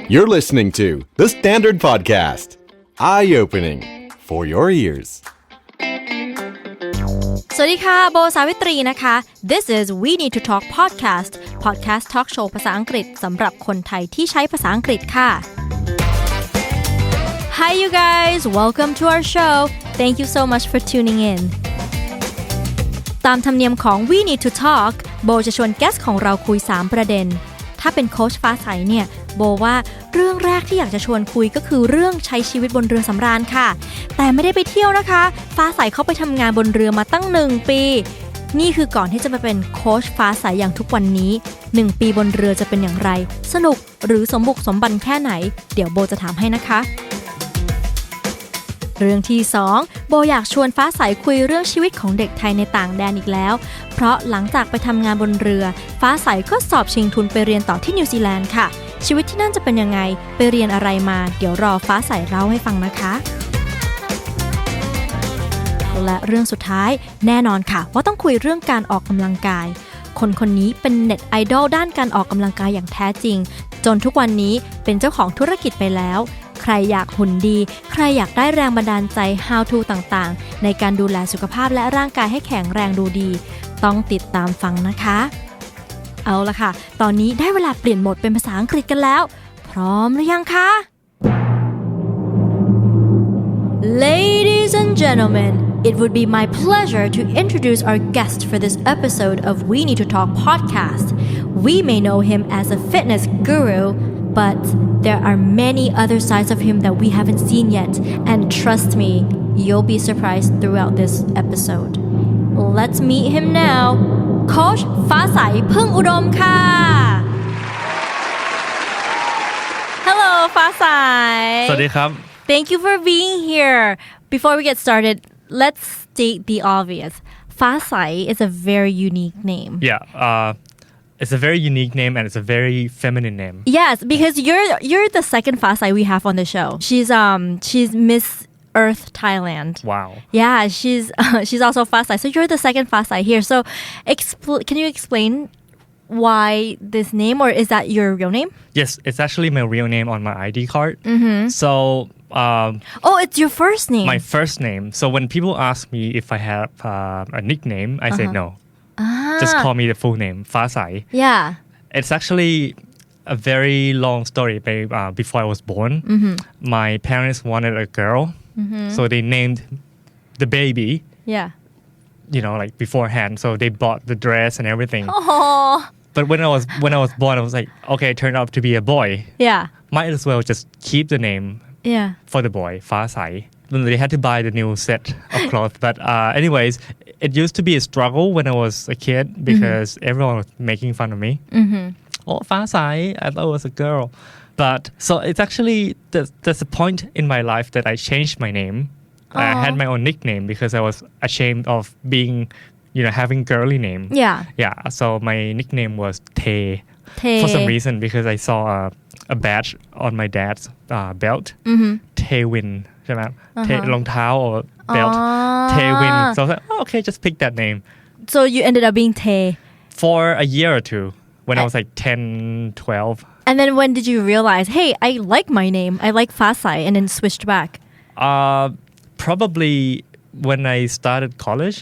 You're listening to The Standard Podcast. Eye-opening for your ears. สวัสดีค่ะโบสาวิตรีนะคะ This is We Need To Talk Podcast Talk Show ภาษาอังกฤษสำหรับคนไทยที่ใช้ภาษาอังกฤษค่ะ Hi you guys, welcome to our show. Thank you so much for tuning in. ตามธรรมเนียมของ We Need To Talk โบจะชวนแกสของเราคุย3ประเด็นถ้าเป็นโค้ชฟ้าใสเนี่ยโบว่าเรื่องแรกที่อยากจะชวนคุยก็คือเรื่องใช้ชีวิตบนเรือสำราญค่ะแต่ไม่ได้ไปเที่ยวนะคะฟ้าใสเข้าไปทำงานบนเรือมาตั้ง1ปีนี่คือก่อนที่จะมาเป็นโค้ชฟ้าใสอย่างทุกวันนี้1ปีบนเรือจะเป็นอย่างไรสนุกหรือสมบุกสมบันแค่ไหนเดี๋ยวโบจะถามให้นะคะเรื่องที่2โบอยากชวนฟ้าใสคุยเรื่องชีวิตของเด็กไทยในต่างแดนอีกแล้วเพราะหลังจากไปทำงานบนเรือฟ้าใสก็สอบชิงทุนไปเรียนต่อที่นิวซีแลนด์ค่ะชีวิตที่นั่นจะเป็นยังไงไปเรียนอะไรมาเดี๋ยวรอฟ้าใสเล่าให้ฟังนะคะและเรื่องสุดท้ายแน่นอนค่ะว่าต้องคุยเรื่องการออกกำลังกายคนนี้เป็นเน็ตไอดอลด้านการออกกำลังกายอย่างแท้จริงจนทุกวันนี้เป็นเจ้าของธุรกิจไปแล้วใครอยากหุ่นดีใครอยากได้แรงบันดาลใจ how to ต่างๆในการดูแลสุขภาพและร่างกายให้แข็งแรงดูดีต้องติดตามฟังนะคะเอาล่ะค่ะตอนนี้ได้เวลาเปลี่ยนโหมดเป็นภาษาอังกฤษกันแล้วพร้อมหรือยังคะ Ladies and gentlemen, it would be my pleasure to introduce our guest for this episode of We Need to Talk podcast. We may know him as a fitness guru, but there are many other sides of him that we haven't seen yet, and trust me, you'll be surprised throughout this episode. Let's meet him now. Coach ฟ้าใสพึ่งอุดมค่ะ Hello ฟ้าใส สวัสดีครับ Thank you for being here. Before we get started, let's state the obvious. ฟ้าใส is a very unique name. It's a very unique name and it's a very feminine name. Yes, because you're the second ฟ้าใส we have on the show. She's Miss Earth Thailand. Wow. Yeah, she's also ฟ้าใส. So you're the second ฟ้าใส here. So can you explain why this name, or is that your real name? Yes, it's actually my real name on my ID card. So it's your first name. My first name. So when people ask me if I have a nickname, I say no. Just call me the full name, ฟ้าใส. Yeah. It's actually a very long story. Before I was born, my parents wanted a girl, so they named the baby. Yeah. Like beforehand. So they bought the dress and everything. Oh. But when I was born, I was like, okay, it turned out to be a boy. Yeah. Might as well just keep the name for the boy, ฟ้าใส. Then they had to buy the new set of clothes. But anyways, it used to be a struggle when I was a kid because everyone was making fun of me. Oh, ฟ้าใส, I thought it was a girl. But so it's actually, there's a point in my life that I changed my name. I had my own nickname because I was ashamed of being, having girly name. Yeah. Yeah. So my nickname was Tae. For some reason, because I saw a badge on my dad's belt. Taewin. ใช่ไหม รองเท้า or belt. Taewin. So I was like, okay, just pick that name. So you ended up being Tae. For a year or two, when I was like 10, 12. And then when did you realize, hey, I like my name. I like ฟ้าใส and then switched back? Probably when I started college,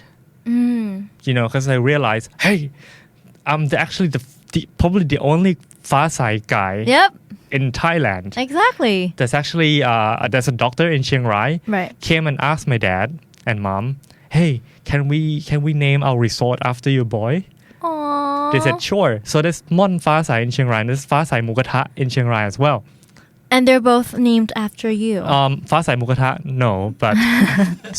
because I realized, hey, I'm actually probably the only ฟ้าใส guy in Thailand. Exactly. There's actually there's a doctor in Chiang Rai. Right. Came and asked my dad and mom, hey, can we name our resort after your boy? Aww. They said sure. So there's Mon ฟ้าใส in Chiang Rai and there's ฟ้าใส หมูกระทะ in Chiang Rai as well. And they're both named after you. ฟ้าใส หมูกระทะ no, but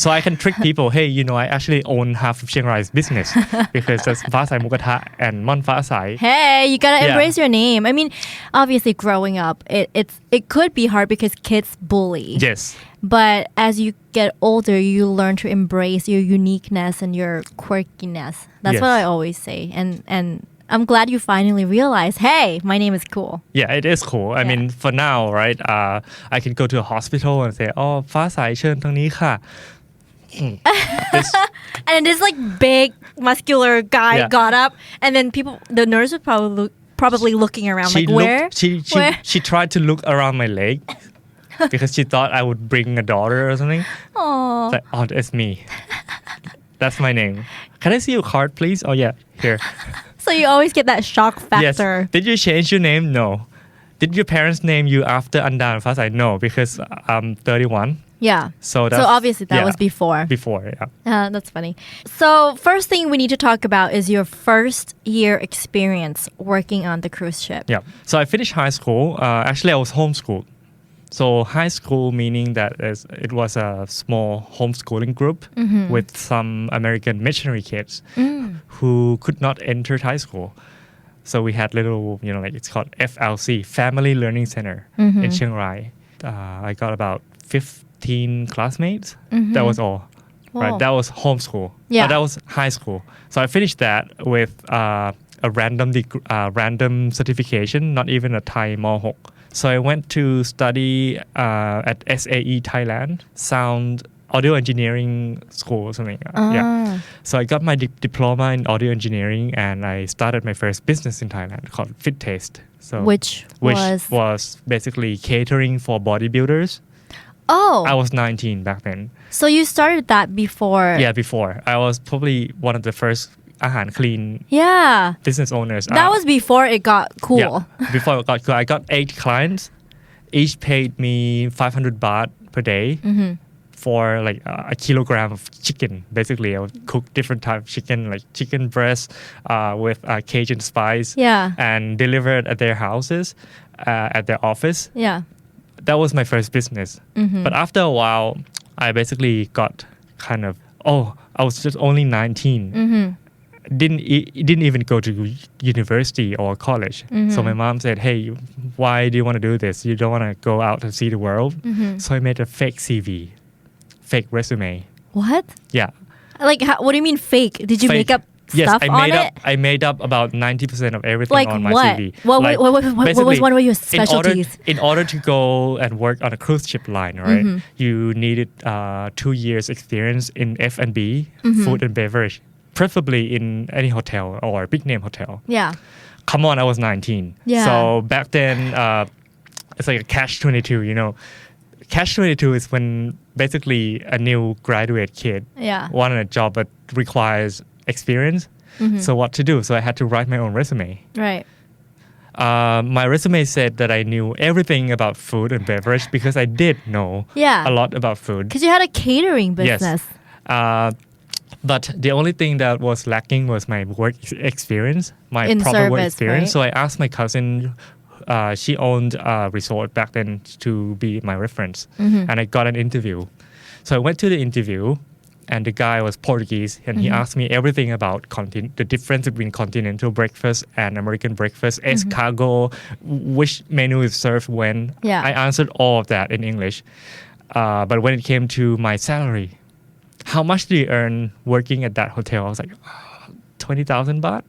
so I can trick people. Hey, I actually own half of Chiang Rai's business because there's ฟ้าใส หมูกระทะ and Mon ฟ้าใส. Hey, you gotta embrace your name. I mean, obviously, growing up, it could be hard because kids bully. Yes. But as you get older, you learn to embrace your uniqueness and your quirkiness. That's what I always say. And I'm glad you finally realized, hey, my name is cool. Yeah, it is cool. I mean, for now, right, I can go to a hospital and say, oh, ฟ้าใส เชิญทางนี้ค่ะ. And this like big muscular guy got up, and then the nurse would probably looking around like where she tried to look around my leg because she thought I would bring a daughter or something. Oh, It's like, oh, it's me. That's my name. Can I see your card, please? Oh yeah, here. so you always get that shock Yes. factor. Did you change your name? No. Did your parents name you after Andan Fasai? No, because I'm 31. Yeah. So obviously that was before. Before, yeah. That's funny. So first thing we need to talk about is your first year experience working on the cruise ship. Yeah. So I finished high school. Actually, I was homeschooled. So high school meaning that it was a small homeschooling group with some American missionary kids who could not enter high school. So we had little, like it's called FLC, Family Learning Center in Chiang Rai. I got about 15 classmates. That was all. Wow. Right? That was homeschool. Yeah. That was high school. So I finished that with a random certification, not even a Thai Mohok. So I went to study at SAE Thailand, Sound Audio Engineering School or something. Yeah. So I got my diploma in audio engineering and I started my first business in Thailand called Fit Taste. So Which was basically catering for bodybuilders. Oh. I was 19 back then. So you started that before. Yeah, before. I was probably one of the first อาหาร clean business owners. That was before it got cool. Yeah, before it got cool. I got 8 clients. Each paid me 500 baht per day for like a kilogram of chicken. Basically, I would cook different types of chicken, like chicken breast with Cajun spice and deliver it at their houses, at their office. Yeah. That was my first business. But after a while, I basically got kind of, I was just only 19. Didn't even go to university or college. So my mom said, hey, why do you want to do this? You don't want to go out and see the world? So I made a fake CV, fake resume. What? Yeah. Like, what do you mean fake? Did you make up stuff on it? I made up about 90% of everything like on my what? CV. What were your specialties? In order to go and work on a cruise ship line, right? You needed 2 years experience in F&B, food and beverage. Preferably in any hotel or big name hotel. Yeah. Come on, I was 19. Yeah. So back then, it's like a catch-22, Catch-22 is when basically a new graduate kid wanted a job but requires experience. So what to do? So I had to write my own resume. Right. My resume said that I knew everything about food and beverage because I did know a lot about food. Because you had a catering business. Yes. But the only thing that was lacking was my work experience, my proper work experience. Right? So I asked my cousin, she owned a resort back then, to be my reference. And I got an interview. So I went to the interview and the guy was Portuguese and he asked me everything about the difference between continental breakfast and American breakfast, escargot, which menu is served when. Yeah. I answered all of that in English. But when it came to my salary, how much do you earn working at that hotel? I was like, 20,000 baht?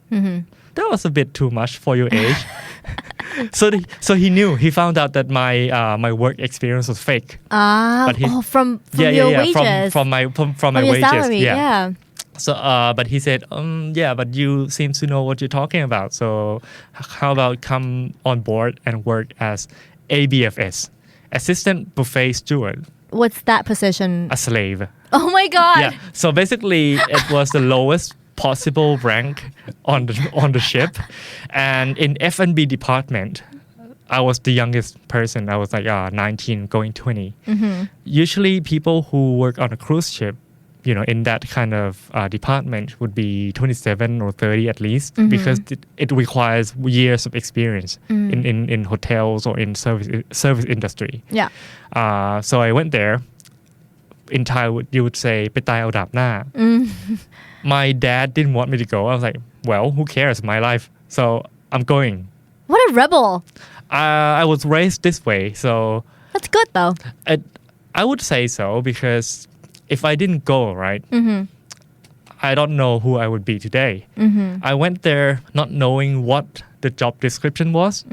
That was a bit too much for your age. So he knew. He found out that my work experience was fake. From your wages. From my your wages. Salary, yeah. So, but he said, but you seem to know what you're talking about. So how about come on board and work as ABFS, Assistant Buffet Steward. What's that position? A slave. Oh my God. Yeah. So basically, it was the lowest possible rank on the ship, and in F&B department, I was the youngest person. I was like 19, going 20. Usually, people who work on a cruise ship, in that kind of department would be 27 or 30 at least, because it requires years of experience in hotels or in service industry. Yeah. So I went there. In Thai, you would say ไปตายเอาดาบหน้า My dad didn't want me to go. I was like, well, who cares? My life. So I'm going. What a rebel. I was raised this way. So that's good though. I would say so because if I didn't go, right, I don't know who I would be today. I went there not knowing what the job description was.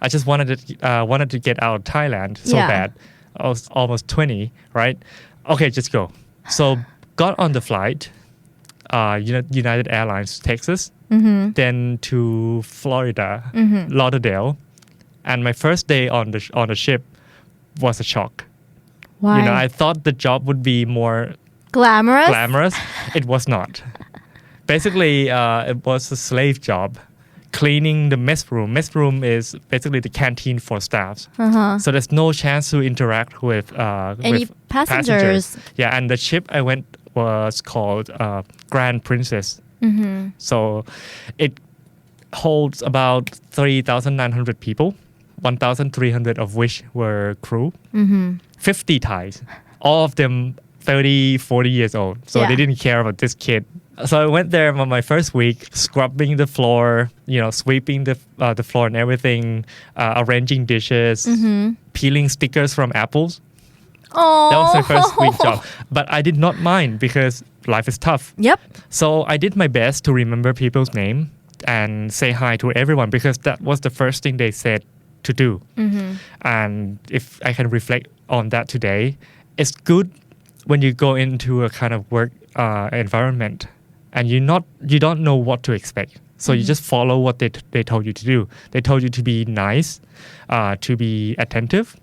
I just wanted to get out of Thailand so bad. I was almost 20, right? Okay, just go. So got on the flight. United Airlines Texas, then to Florida, Lauderdale, and my first day on the ship was a shock. Why? I thought the job would be more glamorous. It was not. Basically, it was a slave job, cleaning the mess room. Mess room is basically the canteen for staffs. So there's no chance to interact with Any passengers. Yeah, and the ship I went was called Grand Princess. So it holds about 3,900 people, 1,300 of which were crew, 50 Thais, all of them 30, 40 years old. So they didn't care about this kid. So I went there on my first week, scrubbing the floor, sweeping the floor and everything, arranging dishes, peeling stickers from apples. Oh. That was my first week job. But I did not mind because life is tough. Yep. So I did my best to remember people's name and say hi to everyone because that was the first thing they said to do. And if I can reflect on that today, it's good when you go into a kind of work environment and you don't know what to expect. So you just follow what they told you to do. They told you to be nice, to be attentive.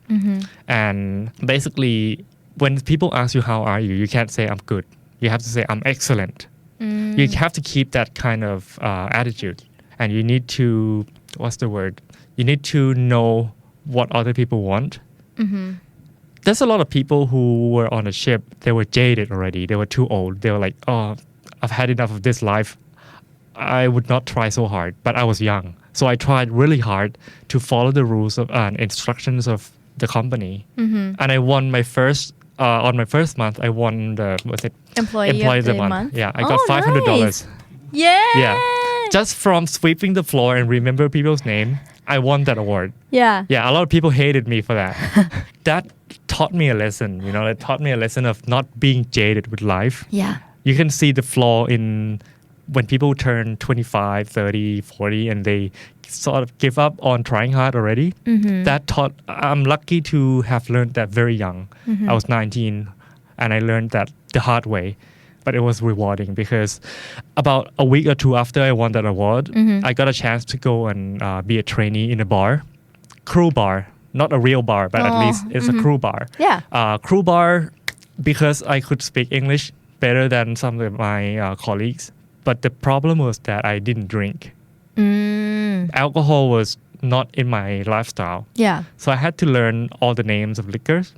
And basically, when people ask you, how are you? You can't say, I'm good. You have to say, I'm excellent. You have to keep that kind of attitude. And you need to, what's the word? You need to know what other people want. There's a lot of people who were on a ship. They were jaded already. They were too old. They were like, oh, I've had enough of this life. I would not try so hard, but I was young. So I tried really hard to follow the rules and instructions of the company. And I won my first, on my first month, I won the, Employee of the month? Yeah, I got $500. Nice. Yeah. Just from sweeping the floor and remember people's name, I won that award. Yeah. A lot of people hated me for that. That taught me a lesson, it taught me a lesson of not being jaded with life. Yeah. You can see the flaw in when people turn 25, 30, 40 and they sort of give up on trying hard already. That taught, I'm lucky to have learned that very young. I was 19 and I learned that the hard way. But it was rewarding because about a week or two after I won that award, I got a chance to go and be a trainee in a bar, crew bar, not a real bar, but at least it's a crew bar. Yeah. Crew bar because I could speak English better than some of my colleagues. But the problem was that I didn't drink. Alcohol was not in my lifestyle. Yeah. So I had to learn all the names of liquors.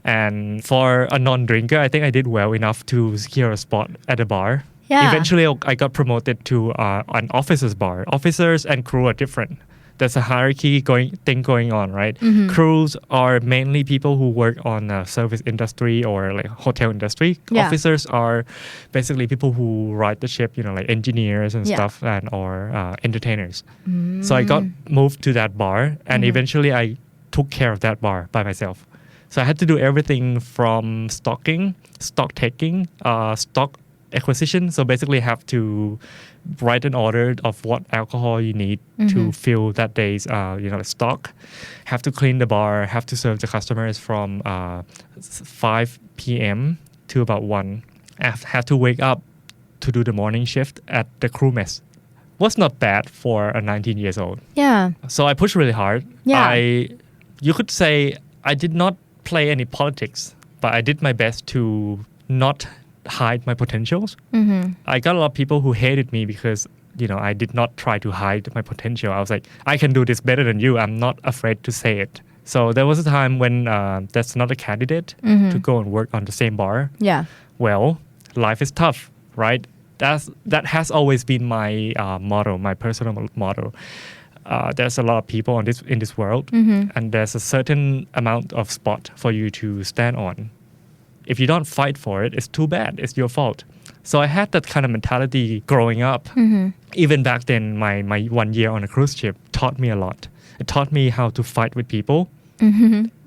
And for a non-drinker, I think I did well enough to secure a spot at a bar. Yeah. Eventually, I got promoted to an officers bar. Officers and crew are different. There's a hierarchy going on, right? Crews are mainly people who work on the service industry or like hotel industry. Yeah. Officers are basically people who ride the ship, like engineers and stuff, and or entertainers. So I got moved to that bar, and eventually I took care of that bar by myself. So I had to do everything from stocking, stock taking, stock acquisition. So basically have to write an order of what alcohol you need to fill that day's stock. Have to clean the bar, have to serve the customers from 5 p.m. to about 1. Have to wake up to do the morning shift at the crew mess. Was not bad for a 19 years old. Yeah. So I pushed really hard. Yeah. You could say I did not play any politics, but I did my best to not hide my potentials. I got a lot of people who hated me because I did not try to hide my potential. I was like, I can do this better than you. I'm not afraid to say it. So there was a time when there's another candidate to go and work on the same bar. Yeah. Well, life is tough, right? That has always been my motto, my personal motto. There's a lot of people in this world, and there's a certain amount of spot for you to stand on. If you don't fight for it, it's too bad. It's your fault. So I had that kind of mentality growing up. Even back then, my 1 year on a cruise ship taught me a lot. It taught me how to fight with people,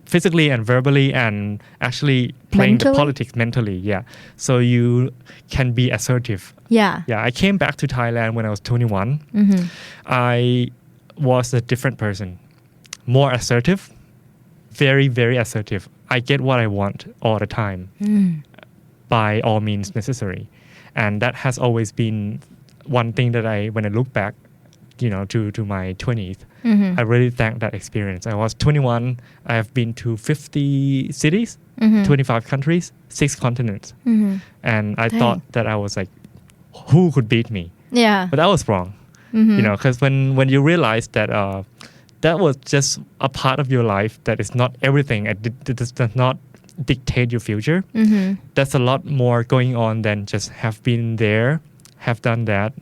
physically and verbally, and actually playing the politics mentally. Yeah. So you can be assertive. Yeah. Yeah. I came back to Thailand when I was 21. I was a different person, more assertive, very, very assertive. I get what I want all the time by all means necessary. and that has always been one thing that when I look back to my 20s I really thank that experience. I was 21. I have been to 50 cities 25 countries 6 continents and I thought that I was like who could beat me but I was wrong because when you realize that that was just a part of your life that is not everything it does not dictate your future there's a lot more going on than just have been there have done that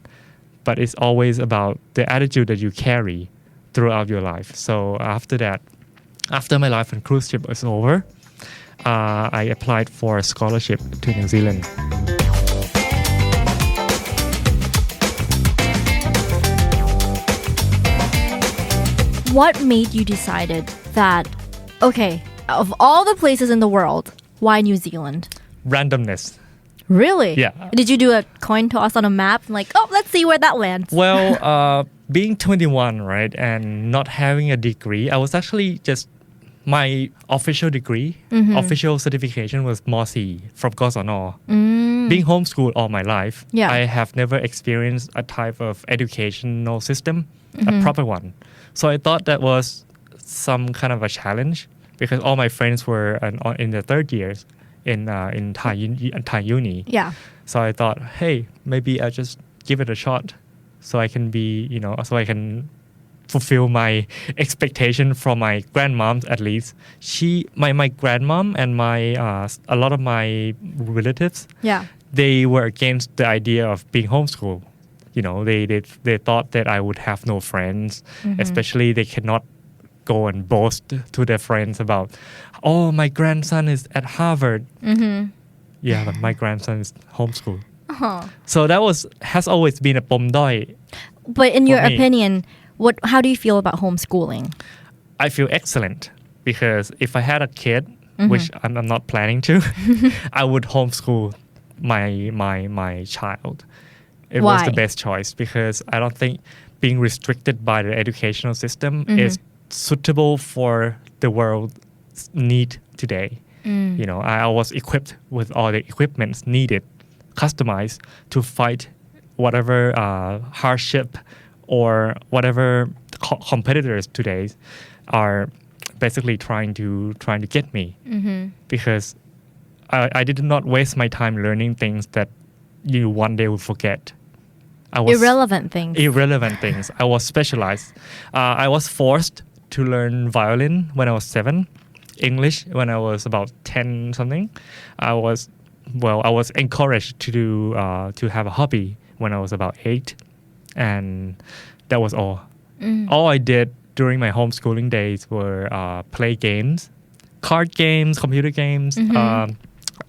but it's always about the attitude that you carry throughout your life. So after my life on cruise ship was over, I applied for a scholarship to New Zealand. What made you decided that, okay, of all the places in the world, why New Zealand? Randomness. Really? Yeah. Did you do a coin toss on a map? Like, oh, let's see where that lands. Well, being 21, right, and not having a degree, I was actually just my official degree, official certification was MOC fromกศน. Being homeschooled all my life, I have never experienced a type of educational system, a proper one. So I thought that was some kind of a challenge because all my friends were in their third years in Thai uni. Yeah. So I thought, hey, maybe I just give it a shot so I can be, so I can fulfill my expectation from my grandmom at least. My grandmom and a lot of my relatives, they were against the idea of being homeschooled. They thought that I would have no friends, especially they cannot go and boast to their friends about, oh, my grandson is at Harvard. Yeah, but my grandson is homeschooled. So that has always been a ปมด้อย But in your opinion, how do you feel about homeschooling? I feel excellent because if I had a kid, which I'm not planning to, I would homeschool my child. It was the best choice because I don't think being restricted by the educational system is suitable for the world's need today. I was equipped with all the equipments needed, customized to fight whatever hardship or whatever competitors today are basically trying to get me because I did not waste my time learning things that you one day would forget. Irrelevant things. I was specialized. I was forced to learn violin when I was 7, English when I was about 10 something. I was encouraged to have a hobby when I was about 8, and that was all. All I did during my homeschooling days were play games, card games, computer games.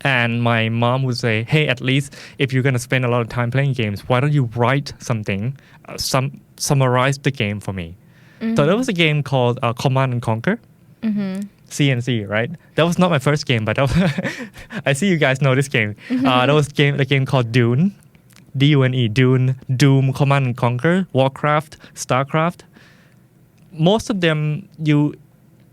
And my mom would say, hey, at least if you're going to spend a lot of time playing games, why don't you write something, summarize the game for me. So there was a game called Command and Conquer, CNC, right? That was not my first game, but I see you guys know this game. There was a game called Dune, D-U-N-E, Dune, Doom, Command and Conquer, Warcraft, Starcraft. Most of them, you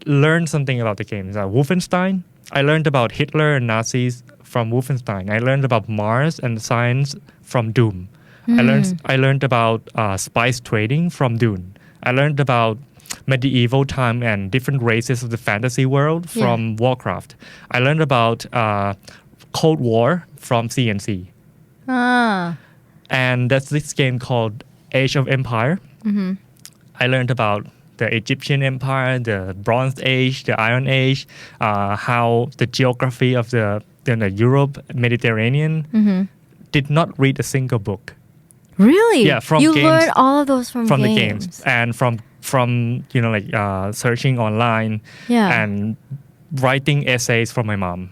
learn something about the games. Wolfenstein, I learned about Hitler and Nazis from Wolfenstein. I learned about Mars and science from Doom. I learned about spice trading from Dune. I learned about medieval time and different races of the fantasy world from Warcraft. I learned about Cold War from CNC. And that's this game called Age of Empire. I learned about the Egyptian Empire, the Bronze Age, the Iron Age, how the geography of the Europe, Mediterranean. Did not read a single book. Really? Yeah, from you games. You learned all of those from the games and from searching online and writing essays from my mom.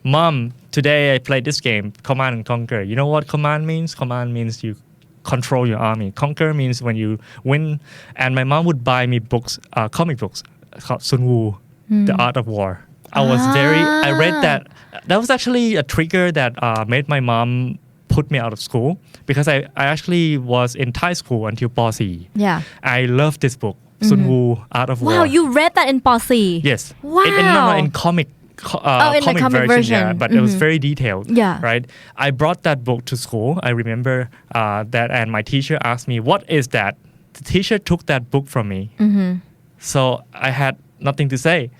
Mom, today I played this game, Command and Conquer. You know what command means? Command means you control your army. Conquer means when you win. And my mom would buy me books, comic books called Sun Wu, The Art of War. I read that. That was actually a trigger that made my mom put me out of school because I actually was in Thai school until P.4. Yeah. I loved this book, Sun Wu, Art of War. Wow, you read that in P.4? Yes. Wow. In in the comic version. Yeah, but it was very detailed. Yeah. Right. I brought that book to school. I remember that, and my teacher asked me, "What is that?" The teacher took that book from me. So I had nothing to say.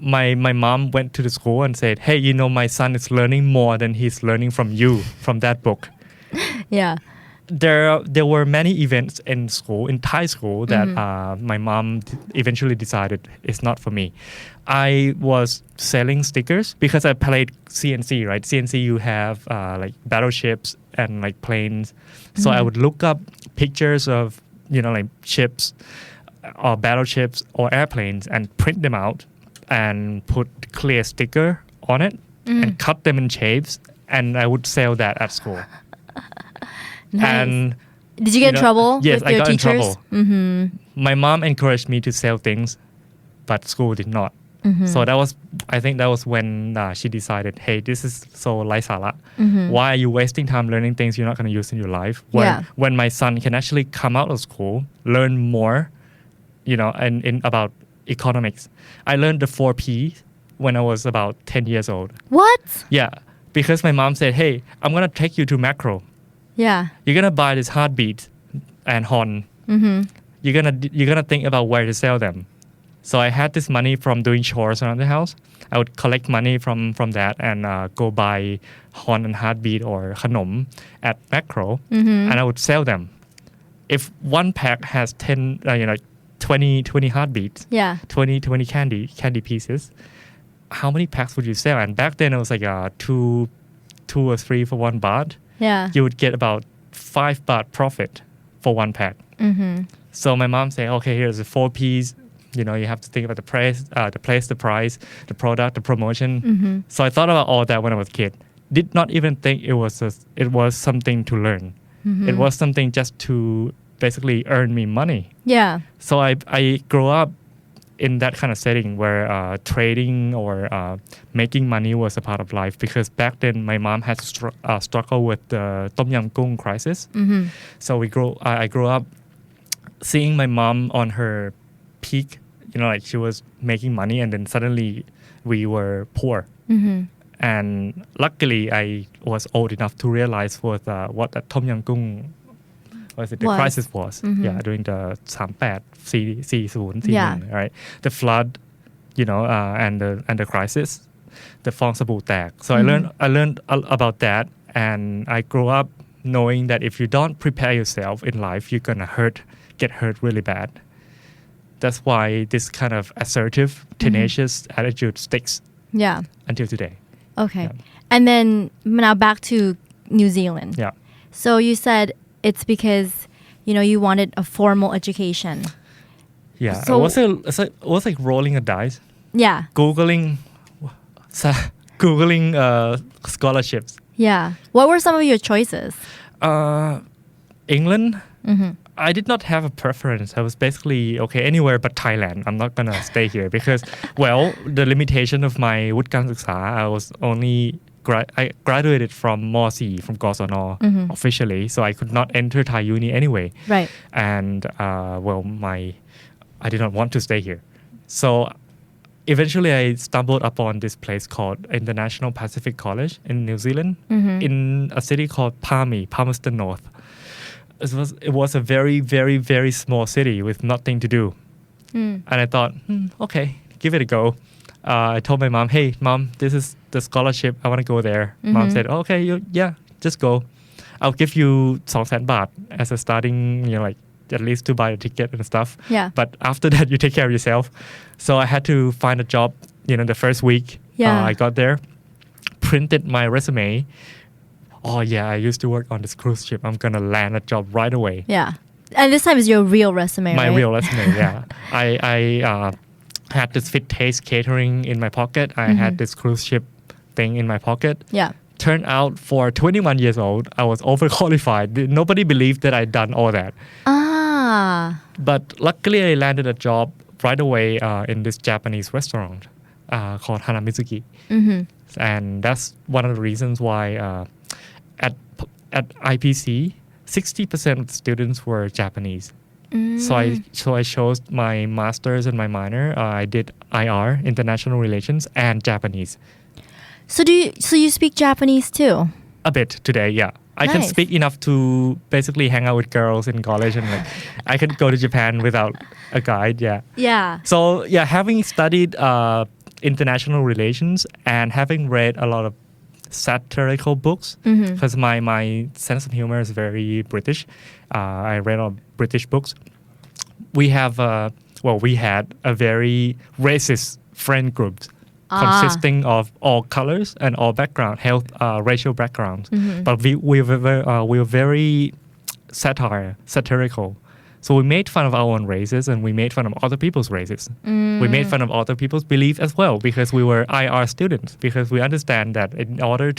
My mom went to the school and said, "Hey, you know, my son is learning more than he's learning from you from that book." Yeah. There were many events in school, in Thai school, that my mom eventually decided it's not for me. I was selling stickers because I played CNC, right? CNC, you have like battleships and like planes. So I would look up pictures of, you know, like ships or battleships or airplanes and print them out and put clear sticker on it and cut them in shapes. And I would sell that at school. Nice. And did you get in trouble yes, with your I got teachers? in trouble. My mom encouraged me to sell things, but school did not. So I think that was when she decided, hey, this is so ไร้สาระ. Why are you wasting time learning things you're not going to use in your life? When my son can actually come out of school, learn more, you know, in about economics. I learned the 4 P's when I was about 10 years old. What? Yeah, because my mom said, hey, I'm going to take you to macro. Yeah. You're going to buy this heartbeat and horn. You're gonna think about where to sell them. So I had this money from doing chores around the house. I would collect money from that and go buy horn and heartbeat or khanom at macro, and I would sell them. If one pack has 10, 20 heartbeats, 20 candy pieces, how many packs would you sell? And back then it was like two or three for 1 baht. Yeah. You would get about 5 baht profit for 1 pack. So my mom said, okay, here's the 4 P's. You know, you have to think about the price, the price, the product, the promotion. So I thought about all that when I was a kid. Did not even think it was something to learn. It was something just to basically earn me money. Yeah. So I grew up in that kind of setting where trading or making money was a part of life, because back then my mom had struggled with the Tom Yam Goong crisis. So I grew up seeing my mom on her peak, you know, like she was making money and then suddenly we were poor. And luckily I was old enough to realize what that Tom Yam Goong crisis was. Yeah, during the 38 right? The flood, you know, and the crisis, the Fong Sabu Tek. So I learned about that, and I grew up knowing that if you don't prepare yourself in life, you're gonna get hurt really bad. That's why this kind of assertive, tenacious attitude sticks. Yeah. Until today. Okay. Yeah. And then now back to New Zealand. Yeah. So you said it's because, you know, you wanted a formal education. Yeah. So, it was like rolling a dice. Yeah. Googling scholarships. Yeah. What were some of your choices? England. I did not have a preference. I was basically, okay, anywhere but Thailand. I'm not going to stay here because, well, the limitation of my วุฒิการศึกษา I was only I graduated from ม.4 from กศน officially, so I could not enter Thai uni anyway. Right. And, I did not want to stay here. So eventually I stumbled upon this place called International Pacific College in New Zealand, in a city called Palmerston North. It was a very, very, very small city with nothing to do. And I thought, okay, give it a go. I told my mom, hey, mom, this is the scholarship. I want to go there. Mom said, okay, just go. I'll give you 200,000 baht as a starting, you know, like at least to buy a ticket and stuff. Yeah. But after that, you take care of yourself. So I had to find a job, you know, the first week. I got there, printed my resume. Oh yeah, I used to work on this cruise ship. I'm gonna land a job right away. Yeah, and this time is your real resume, my right? real resume, yeah. I had this Fit Taste catering in my pocket. I had this cruise ship thing in my pocket. Yeah. Turned out for 21 years old, I was overqualified. Nobody believed that I'd done all that. But luckily, I landed a job right away in this Japanese restaurant called Hanamizuki. And that's one of the reasons why at IPC, 60% of the students were Japanese. So I chose my master's and my minor. I did IR, International Relations, and Japanese. So you speak Japanese too? A bit today, yeah. I can Nice. speak enough to basically hang out with girls in college and like I can go to Japan without a guide, yeah. Yeah. So yeah, having studied international relations and having read a lot of satirical books, because my sense of humor is very British. I read all British books. We had a very racist friend group consisting of all colors and all background, racial backgrounds. But we were very satirical. So we made fun of our own races and we made fun of other people's races. We made fun of other people's beliefs as well because we were IR students, because we understand that in order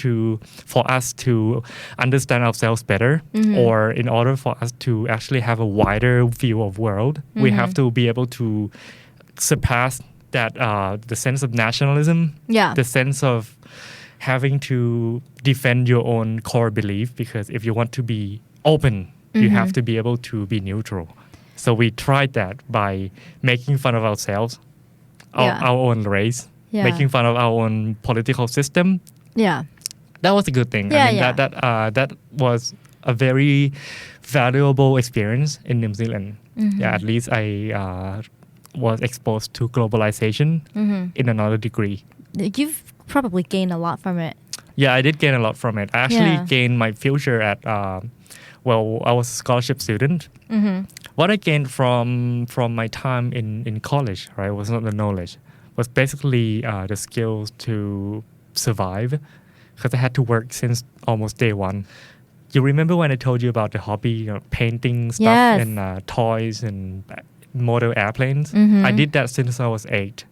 for us to understand ourselves better or in order for us to actually have a wider view of world, we have to be able to surpass that the sense of nationalism, the sense of having to defend your own core belief, because if you want to be open, you have to be able to be neutral. So we tried that by making fun of ourselves, our own race, making fun of our own political system. Yeah. That was a good thing. That was a very valuable experience in New Zealand. Yeah, at least I was exposed to globalization in another degree. You've probably gained a lot from it. Yeah, I did gain a lot from it. I actually gained my future at I was a scholarship student. What I gained from my time in college, right, was not the knowledge, was basically the skills to survive, because I had to work since almost day one. You remember when I told you about the hobby, painting stuff and toys and model airplanes? I did that since I was 8.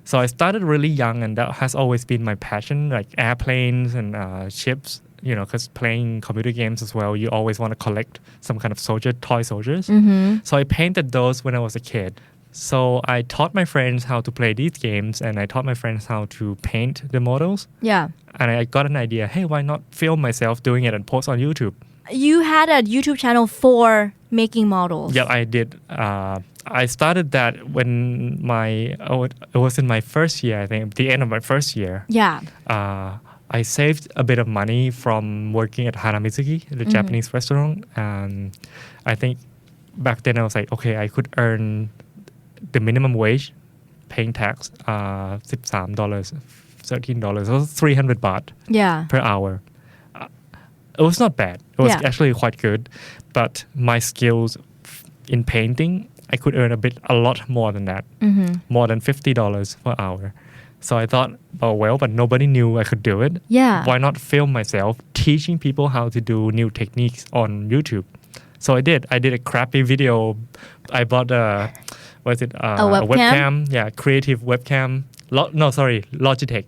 So I started really young, and that has always been my passion, like airplanes and ships. Because playing computer games as well, you always want to collect some kind of toy soldiers. So I painted those when I was a kid. So I taught my friends how to play these games, and I taught my friends how to paint the models. Yeah. And I got an idea, hey, why not film myself doing it and post on YouTube? You had a YouTube channel for making models. Yeah, I did. I started that when it was in my first year, I think, the end of my first year. Yeah. I saved a bit of money from working at Hanamizuki, the Japanese restaurant. And I think back then I was like, okay, I could earn the minimum wage, paying tax, $13, so $300 per hour. It was not bad. It was actually quite good. But my skills in painting, I could earn a lot more than that, more than $50 per hour. So I thought, but nobody knew I could do it. Yeah. Why not film myself teaching people how to do new techniques on YouTube? So I did. I did a crappy video. I bought a webcam. Yeah, creative webcam. Logitech.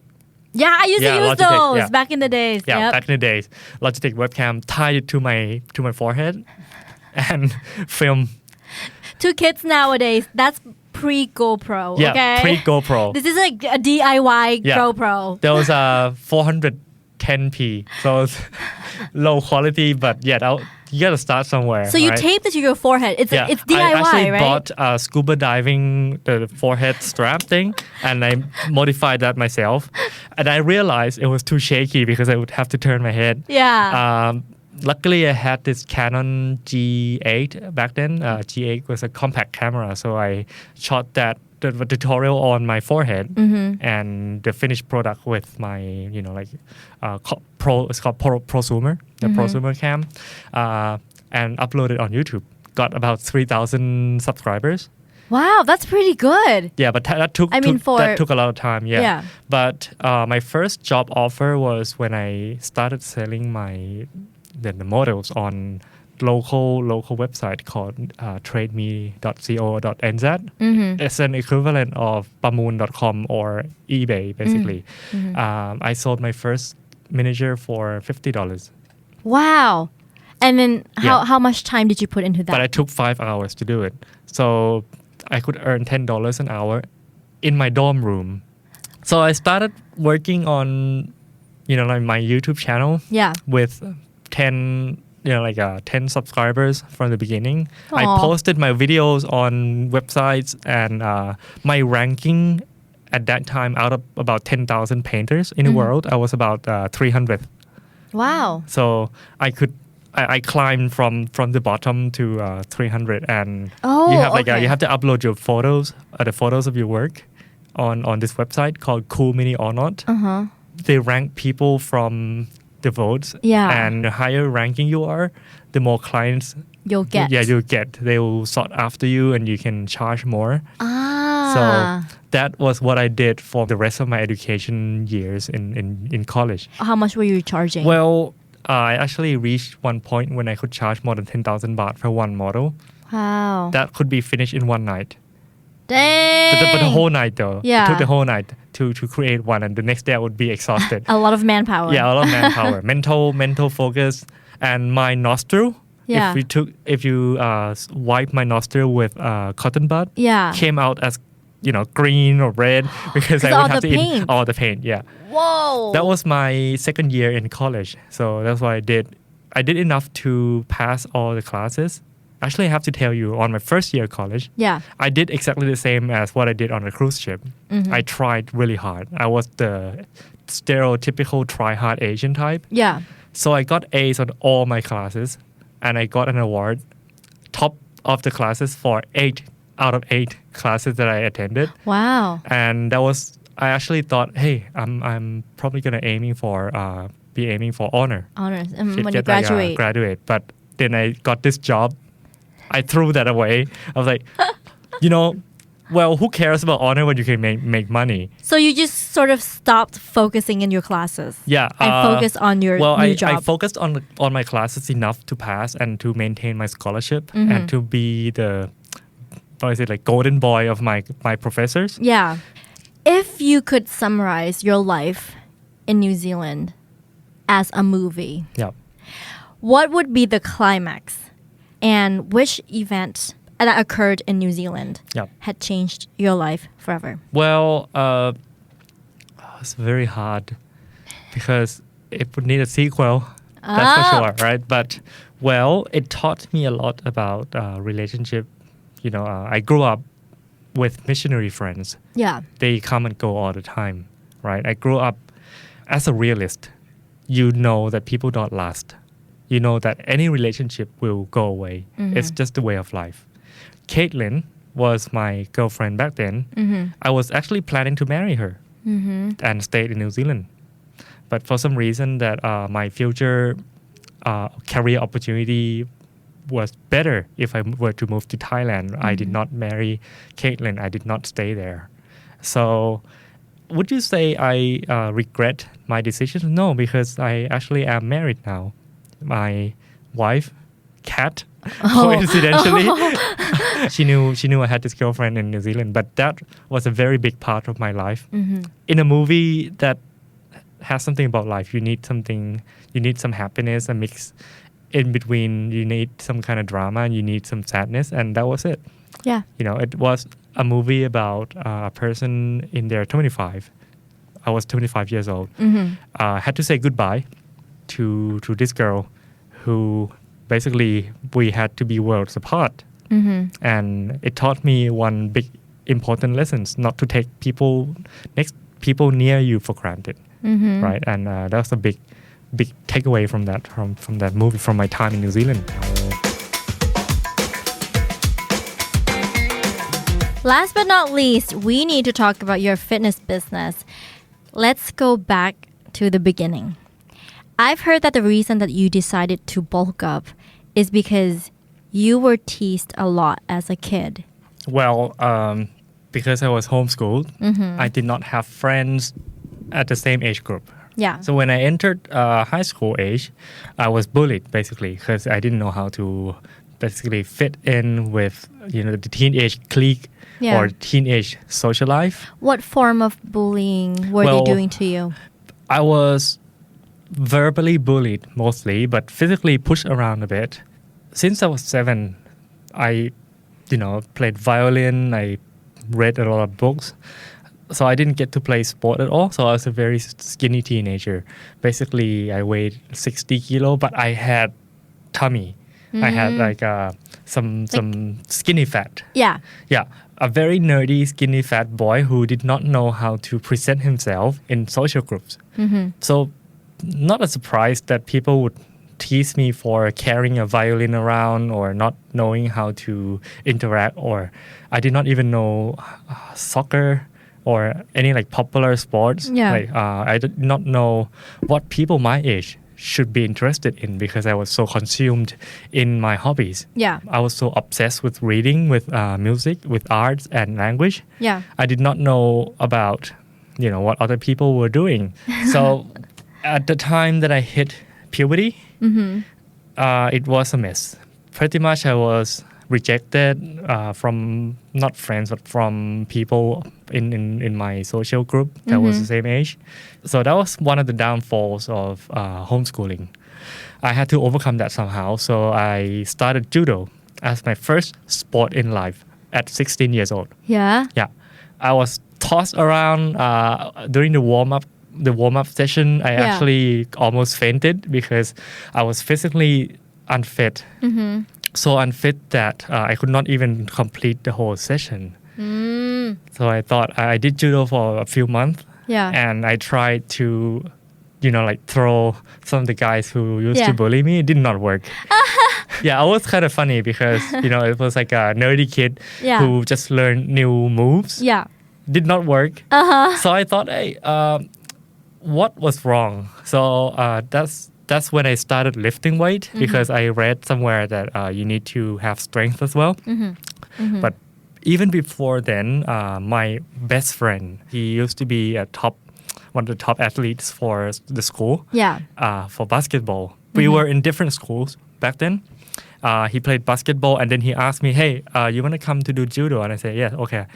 Yeah, I used to use Logitech, those back in the days. Yeah, back in the days. Logitech webcam, tied it to my forehead and film. To kids nowadays, that's pre-GoPro, Yeah, okay? pre-GoPro. This is like a DIY GoPro. There was a 410p, so it's low quality, but you gotta start somewhere. So you right? taped it to your forehead. It's DIY, I actually right? bought a scuba diving the forehead strap thing, and I modified that myself. And I realized it was too shaky because I would have to turn my head. Yeah. Luckily, I had this Canon G8 back then. G8 was a compact camera, so I shot the tutorial on my forehead and the finished product with my, it's called prosumer, the prosumer cam, and uploaded on YouTube. Got about 3,000 subscribers. Wow, that's pretty good. Yeah, but that took a lot of time. Yeah. But my first job offer was when I started selling the models on local website called trademe.co.nz. It's an equivalent of pamoon.com or eBay basically. I sold my first miniature for $50. Wow. And then how much time did you put into that? But I took 5 hours to do it. So I could earn $10 an hour in my dorm room. So I started working on my YouTube channel with 10 like 10 subscribers from the beginning. Aww. I posted my videos on websites and my ranking at that time out of about 10,000 painters in the world, I was about 300th. Wow. So I climbed from the bottom to 300 and you have to upload your photos, the photos of your work on this website called Cool Mini or Not. They rank people from the votes. Yeah. And the higher ranking you are, the more clients you'll get. Yeah, you'll get. They will sought after you and you can charge more. So that was what I did for the rest of my education years in college. How much were you charging? Well, I actually reached one point when I could charge more than 10,000 baht for one model. Wow. That could be finished in one night. Dang. But the whole night though. Yeah. It took the whole night to create one and the next day I would be exhausted. A lot of manpower. Yeah, a lot of manpower. mental focus and my nostril. Yeah. If you wipe my nostril with cotton bud, came out as green or red because I would have to eat all the paint. Yeah. Whoa. That was my second year in college, so that's what I did. I did enough to pass all the classes. Actually, I have to tell you, on my first year of college, I did exactly the same as what I did on a cruise ship. I tried really hard. I was the stereotypical try-hard Asian type. Yeah. So I got A's on all my classes, and I got an award, top of the classes for 8 out of 8 classes that I attended. Wow. And I actually thought, hey, I'm probably gonna be aiming for honor. Honors. When you graduate. Graduate. But then I got this job. I threw that away. I was like, well, who cares about honor when you can make money? So you just sort of stopped focusing in your classes. Yeah. And focused on your new job. I focused on my classes enough to pass and to maintain my scholarship and to be the, golden boy of my professors. Yeah. If you could summarize your life in New Zealand as a movie, what would be the climax? And which event that occurred in New Zealand had changed your life forever? Well, it's very hard because it would need a sequel. That's for sure, right? But, it taught me a lot about relationship. I grew up with missionary friends. Yeah. They come and go all the time, right? I grew up as a realist. You know that people don't last. You know that any relationship will go away. It's just the way of life. Caitlin was my girlfriend back then. I was actually planning to marry her and stay in New Zealand. But for some reason that my future career opportunity was better if I were to move to Thailand. I did not marry Caitlin. I did not stay there. So would you say I regret my decision? No, because I actually am married now. My wife, Kat, coincidentally, she knew I had this girlfriend in New Zealand, but that was a very big part of my life. In a movie that has something about life, you need some happiness, a mix in between. You need some kind of drama and you need some sadness, and that was it. Yeah. It was a movie about a person in their 25. I was 25 years old. Had to say goodbye to this girl who basically we had to be worlds apart. And it taught me one big important lesson, not to take people near you for granted. Right? And that was a big takeaway from that movie, from my time in New Zealand. Last but not least, we need to talk about your fitness business. Let's go back to the beginning. I've heard that the reason that you decided to bulk up is because you were teased a lot as a kid. Well, because I was homeschooled, I did not have friends at the same age group. Yeah. So when I entered high school age, I was bullied basically because I didn't know how to basically fit in with the teenage clique or teenage social life. What form of bullying were they doing to you? I was verbally bullied mostly, but physically pushed around a bit. Since I was 7, I played violin, I read a lot of books. So I didn't get to play sport at all. So I was a very skinny teenager. Basically, I weighed 60 kilo, but I had tummy. I had like some skinny fat. Yeah, a very nerdy skinny fat boy who did not know how to present himself in social groups. So not a surprise that people would tease me for carrying a violin around or not knowing how to interact, or I did not even know soccer or any like popular sports. Like I did not know what people my age should be interested in because I was so consumed in my hobbies. I was so obsessed with reading, with music, with arts and language. I did not know about what other people were doing. So at the time that I hit puberty, it was a mess. Pretty much I was rejected from not friends but from people in my social group that was the same age. So that was one of the downfalls of homeschooling. I had to overcome that somehow. So I started judo as my first sport in life at 16 years old. Yeah. I was tossed around during the warm-up session. I actually almost fainted because I was physically unfit. So unfit that I could not even complete the whole session. So I thought I did judo for a few months. And I tried to like throw some of the guys who used to bully me. It did not work. I was kind of funny because it was like a nerdy kid who just learned new moves. Did not work. So I thought, hey, what was wrong? So that's when I started lifting weight because I read somewhere that you need to have strength as well. But even before then, my best friend, he used to be one of the top athletes for the school. For basketball. We were in different schools back then. He played basketball and then he asked me, hey, you want to come to do judo? And I said, yeah, okay.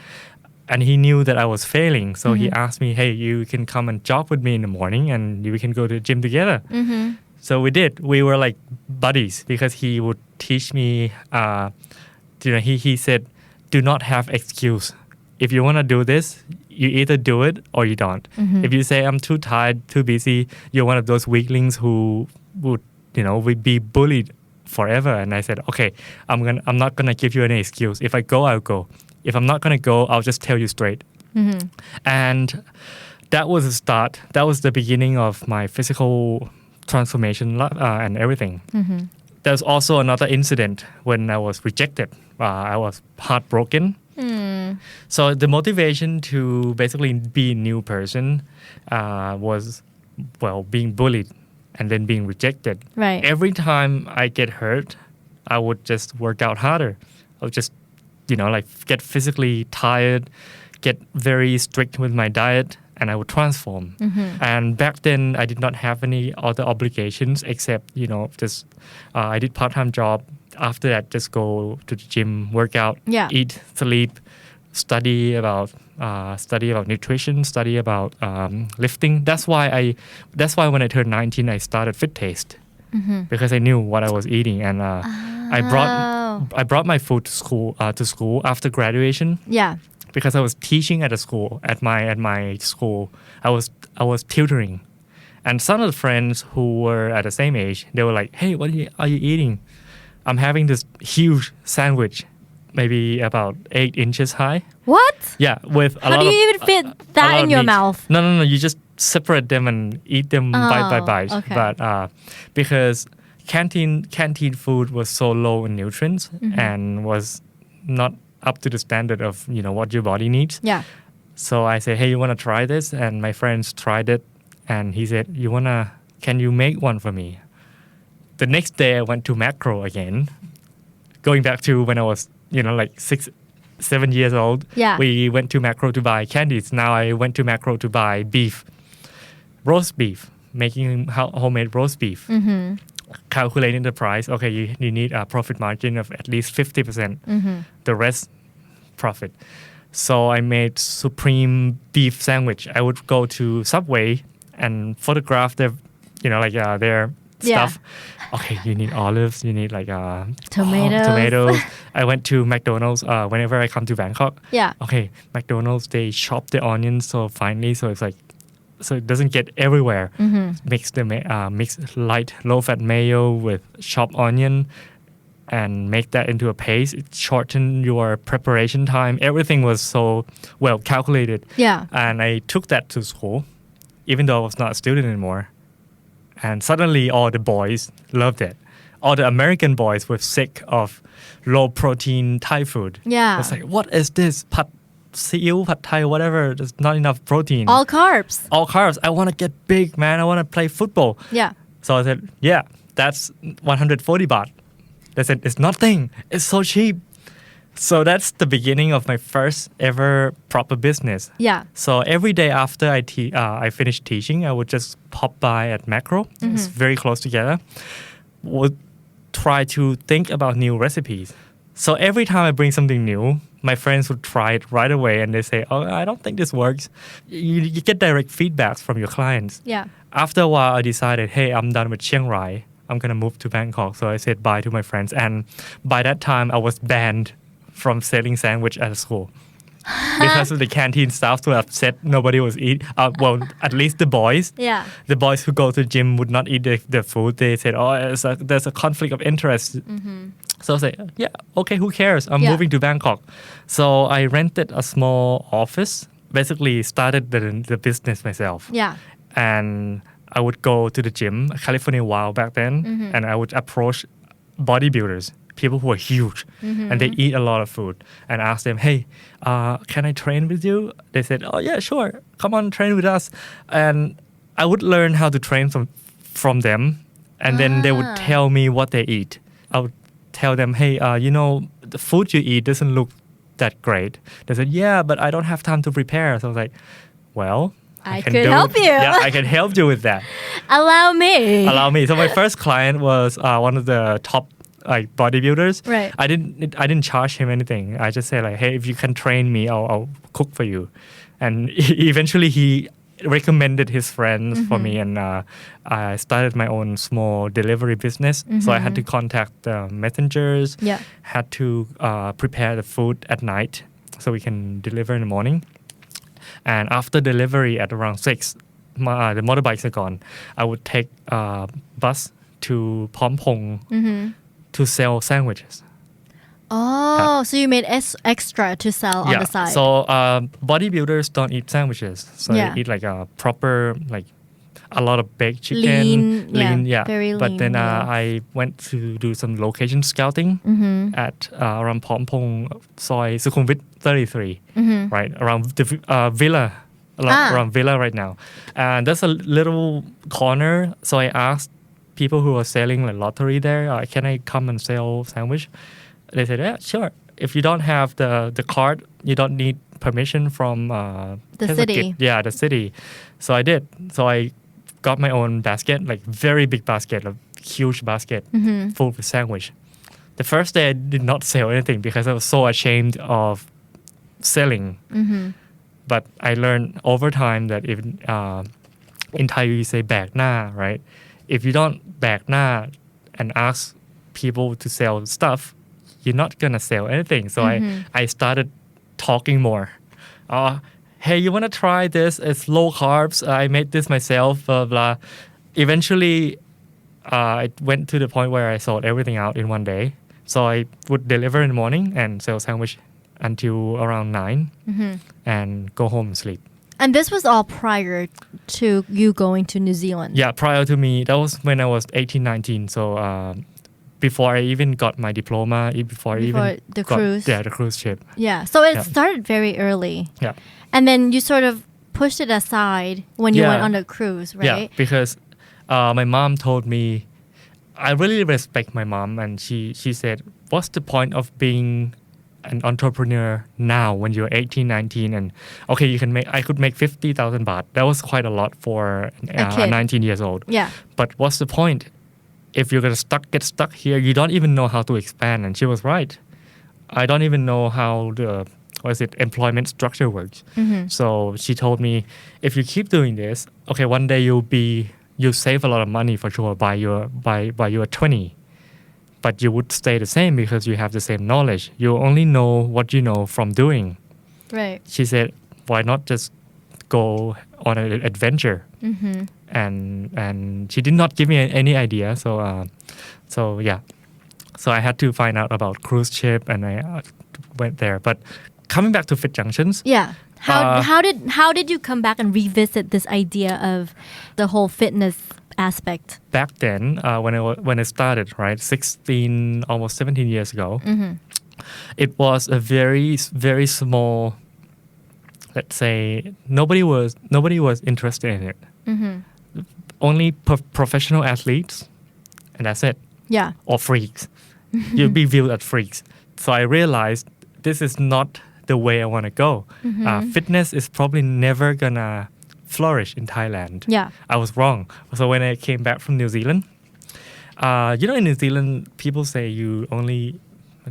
And he knew that I was failing. So he asked me, hey, you can come and jog with me in the morning and we can go to the gym together. So we did. We were like buddies because he would teach me, he said, do not have excuse. If you want to do this, you either do it or you don't. If you say, I'm too tired, too busy, you're one of those weaklings who would be bullied forever. And I said, okay, I'm not going to give you any excuse. If I go, I'll go. If I'm not going to go, I'll just tell you straight. And that was the start. That was the beginning of my physical transformation and everything. There's also another incident when I was rejected. I was heartbroken. So the motivation to basically be a new person was, being bullied and then being rejected. Every time I get hurt, I would just work out harder. I would just, get physically tired, get very strict with my diet, and I would transform. And back then, I did not have any other obligations except, just I did part-time job. After that, just go to the gym, work out, eat, sleep, study about nutrition, study about lifting. That's why when I turned 19, I started Fit Taste because I knew what I was eating, and I brought my food to school after graduation. Because I was teaching at my school. I was tutoring, and some of the friends who were at the same age, they were like, "Hey, what are you eating?" I'm having this huge sandwich, maybe about 8 inches high. What? Yeah, with a lot of... How do you even fit that in your mouth? No. You just separate them and eat them bite by bite. Okay. But because canteen food was so low in nutrients and was not up to the standard of what your body needs. So I said, hey, you want to try this? And my friends tried it, and he said, can you make one for me? The next day I went to Macro again, going back to when I was like 6-7 years old. We went to Macro to buy candies. Now I went to Macro to buy roast beef, making homemade roast beef. Calculating the price. Okay, you need a profit margin of at least 50%. The rest profit. So I made supreme beef sandwich. I would go to Subway and photograph their stuff. Okay, you need olives, you need like tomatoes. I went to McDonald's whenever I come to Bangkok. Okay, McDonald's, they chop the onions so finely, so it's like so it doesn't get everywhere. Mix light low-fat mayo with chopped onion and make that into a paste. It shortened your preparation time. Everything was so well calculated. Yeah. And I took that to school, even though I was not a student anymore. And suddenly all the boys loved it. All the American boys were sick of low-protein Thai food. Yeah. I was like, what is this? Pad Siu, Pad Thai, whatever. There's not enough protein. All carbs. All carbs. I want to get big, man. I want to play football. Yeah. So I said, yeah, that's 140 baht. They said, it's nothing. It's so cheap. So that's the beginning of my first ever proper business. Yeah. So every day after I finished teaching, I would just pop by at Macro. It's very close together. Would try to think about new recipes. So every time I bring something new, my friends would try it right away and they say, oh, I don't think this works. You get direct feedbacks from your clients. Yeah. After a while, I decided, hey, I'm done with Chiang Rai. I'm going to move to Bangkok. So I said bye to my friends. And by that time, I was banned from selling sandwich at school. Because of the canteen staff were upset, nobody was eating. Well, at least the boys. Yeah. The boys who go to the gym would not eat the food. They said, oh, there's a conflict of interest. So I said, yeah, okay, who cares? I'm moving to Bangkok. So I rented a small office, basically started the business myself. Yeah. And I would go to the gym, California Wild back then, and I would approach bodybuilders, people who are huge, and they eat a lot of food, and ask them, hey, can I train with you? They said, oh yeah, sure, come on, train with us. And I would learn how to train from them, and then they would tell me what they eat. I would tell them, hey, the food you eat doesn't look that great. They said, yeah, but I don't have time to prepare. So I was like, well, I could help you. Yeah, I can help you with that. Allow me. So my first client was one of the top bodybuilders. Right. I didn't charge him anything. I just said hey, if you can train me, I'll cook for you. And eventually he recommended his friends for me, and I started my own small delivery business. So I had to contact the messengers. Yeah. Had to prepare the food at night so we can deliver in the morning. And after delivery at around 6, the motorbikes are gone. I would take a bus to Phom Phong to sell sandwiches. Oh, so you made extra to sell on the side. So bodybuilders don't eat sandwiches. So they eat a proper, a lot of baked chicken. Lean, very But lean, then I went to do some location scouting at around Phom Phong, Soi Sukhumvit 33, right? Around the villa. Around villa right now. And there's a little corner. So I asked people who are selling lottery there, can I come and sell sandwich? They said, yeah, sure. If you don't have the card, you don't need permission from the city. Yeah, the city. So I did. So I got my own basket, very big basket, a huge basket full of sandwich. The first day I did not sell anything because I was so ashamed of selling. But I learned over time that if in Thai you say bag na, right? If you don't bag na and ask people to sell stuff, you're not gonna sell anything. So I started talking more. Hey, you wanna try this? It's low carbs. I made this myself. Blah blah. Eventually, it went to the point where I sold everything out in one day. So I would deliver in the morning and sell sandwich until around 9 and go home and sleep. And this was all prior to you going to New Zealand? Yeah, prior to me. That was when I was 18, 19. So before I even got my diploma, before I even the got cruise. Yeah, the cruise ship. Yeah, so it started very early. Yeah. And then you sort of pushed it aside when you went on the cruise, right? Yeah, because my mom told me, I really respect my mom, and she said, what's the point of being an entrepreneur now when you're 18, 19, and okay, I could make 50,000 baht. That was quite a lot for 19 years old. Yeah. But what's the point? If you're gonna get stuck here, you don't even know how to expand. And she was right. I don't even know how the employment structure works. So she told me, if you keep doing this, okay, one day you'll save a lot of money for sure by you're 20. But you would stay the same because you have the same knowledge. You only know what you know from doing. Right. She said, why not just go on an adventure, and she did not give me any idea. So yeah, so I had to find out about cruise ship, and I went there. But coming back to Fit Junctions, how did you come back and revisit this idea of the whole fitness aspect? Back then, when I started, right, 16, almost 17 years ago, it was a very small. Let's say nobody was interested in it. Only professional athletes, and that's it. Yeah. Or freaks. You'll be viewed as freaks. So I realized this is not the way I want to go. Fitness is probably never gonna flourish in Thailand. Yeah. I was wrong. So when I came back from New Zealand, in New Zealand, people say you only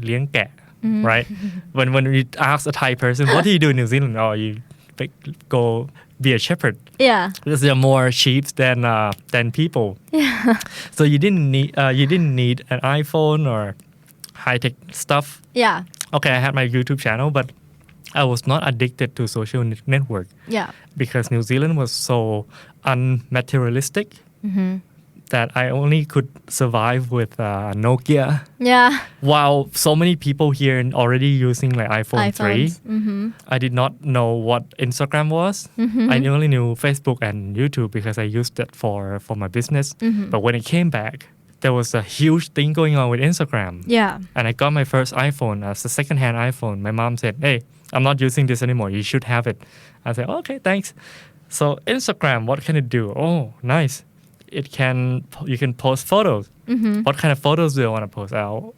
เลี้ยงแกะ right? When you ask a Thai person, what do you do in New Zealand? Oh, you go be a shepherd. Yeah. Because there are more sheep than people. Yeah. So you didn't need an iPhone or high-tech stuff. Yeah. Okay, I had my YouTube channel, but I was not addicted to social network. Yeah. Because New Zealand was so unmaterialistic that I only could survive with Nokia. Yeah. While so many people here already using like iPhone 3. I did not know what Instagram was. I only knew Facebook and YouTube because I used that for my business. But when it came back, there was a huge thing going on with Instagram. Yeah. And I got my first iPhone as a second-hand iPhone. My mom said, hey, I'm not using this anymore. You should have it. I said, okay, thanks. So Instagram, what can it do? Oh, nice. You can post photos. What kind of photos do I want to post out?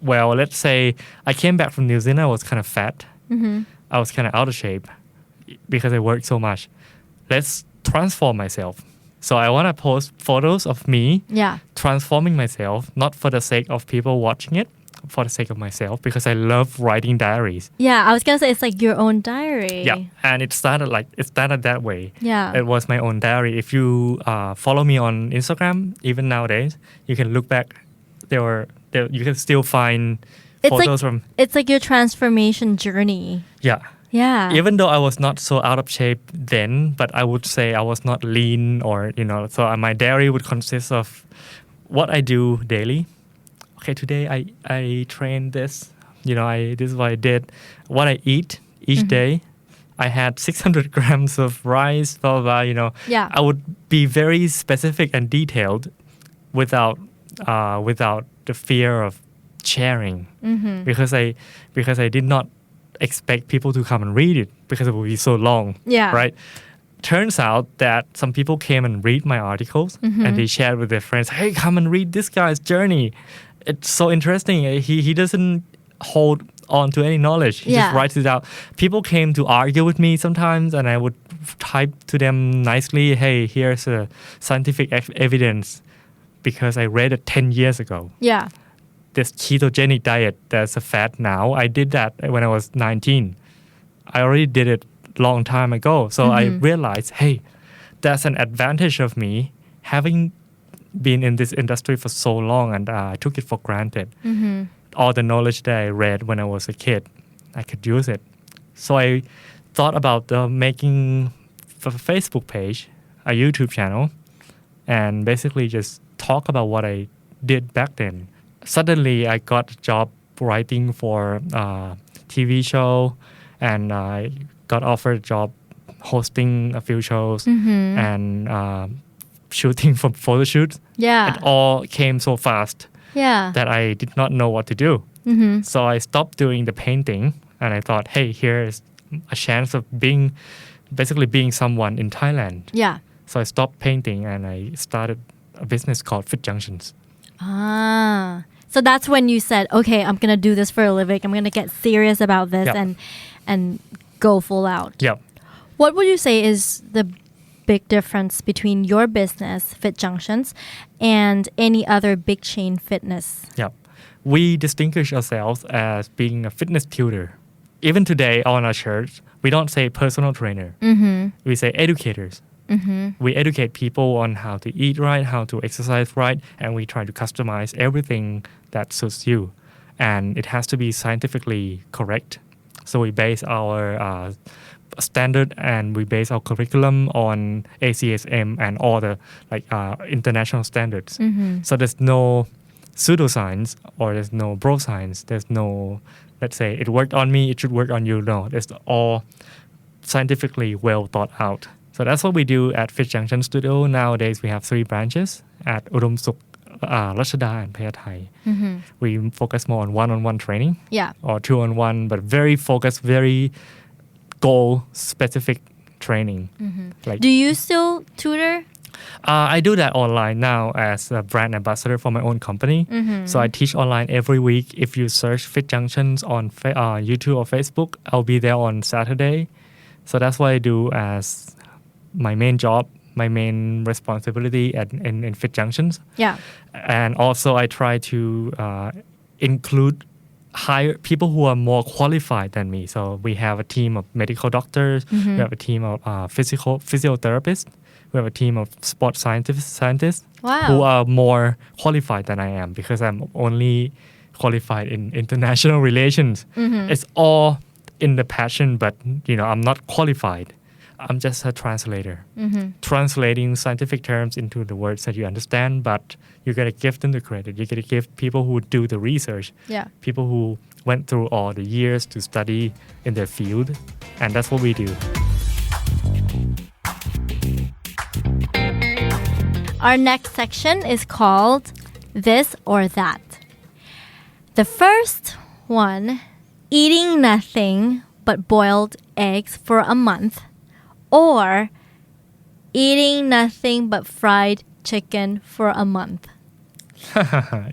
Well, let's say I came back from New Zealand. I was kind of fat. I was kind of out of shape because I worked so much. Let's transform myself. So I want to post photos of me transforming myself, not for the sake of people watching it, for the sake of myself, because I love writing diaries. Yeah, I was gonna say it's like your own diary. Yeah, and it started that way. Yeah. It was my own diary. If you follow me on Instagram, even nowadays, you can look back. You can still find photos from. It's like your transformation journey. Yeah. Yeah. Even though I was not so out of shape then, but I would say I was not lean or, so my diary would consist of what I do daily. Okay, today I trained this, this is what I did. What I eat each day. I had 600 grams of rice, blah, blah, blah, Yeah. I would be very specific and detailed without the fear of sharing. Because I did not expect people to come and read it because it would be so long. Yeah. Right? Turns out that some people came and read my articles and they shared with their friends, hey, come and read this guy's journey. It's so interesting. He doesn't hold on to any knowledge. He just writes it out. People came to argue with me sometimes and I would type to them nicely, hey, here's a scientific evidence because I read it 10 years ago. Yeah. This ketogenic diet that's a fad now. I did that when I was 19. I already did it long time ago. So I realized, hey, that's an advantage of me having been in this industry for so long and I took it for granted. All the knowledge that I read when I was a kid, I could use it. So I thought about making a Facebook page, a YouTube channel, and basically just talk about what I did back then. Suddenly, I got a job writing for a TV show, and I got offered a job hosting a few shows and shooting for photo shoots. Yeah. It all came so fast that I did not know what to do. So I stopped doing the painting, and I thought, hey, here's a chance of being someone in Thailand. Yeah. So I stopped painting, and I started a business called Fit Junctions. So that's when you said, okay, I'm going to do this for a living. I'm going to get serious about this and go full out. Yeah. What would you say is the big difference between your business, Fit Junctions, and any other big chain fitness? Yeah. We distinguish ourselves as being a fitness tutor. Even today on our shirts, we don't say personal trainer. We say educators. We educate people on how to eat right, how to exercise right, and we try to customize everything that suits you. And it has to be scientifically correct. So we base our standard and we base our curriculum on ACSM and all the international standards. So there's no pseudoscience or there's no bro science. There's no, let's say, it worked on me, it should work on you. No, it's all scientifically well thought out. So that's what we do at Fit Junctions Studio. Nowadays, we have 3 branches at Udom Suk, Rashada, and Phayathai. We focus more on one-on-one training or two-on-one, but very focused, very goal-specific training. Do you still tutor? I do that online now as a brand ambassador for my own company. So I teach online every week. If you search Fit Junctions on YouTube or Facebook, I'll be there on Saturday. So that's what I do as my main job, my main responsibility in Fit Junctions. And also I try to include hire people who are more qualified than me. So we have a team of medical doctors, we have a team of physiotherapists, we have a team of sports scientists who are more qualified than I am because I'm only qualified in international relations. It's all in the passion, but I'm not qualified. I'm just a translator, translating scientific terms into the words that you understand, but you gotta give them the credit. You gotta give people who do the research, people who went through all the years to study in their field, and that's what we do. Our next section is called This or That. The first one, eating nothing but boiled eggs for a month, or eating nothing but fried chicken for a month.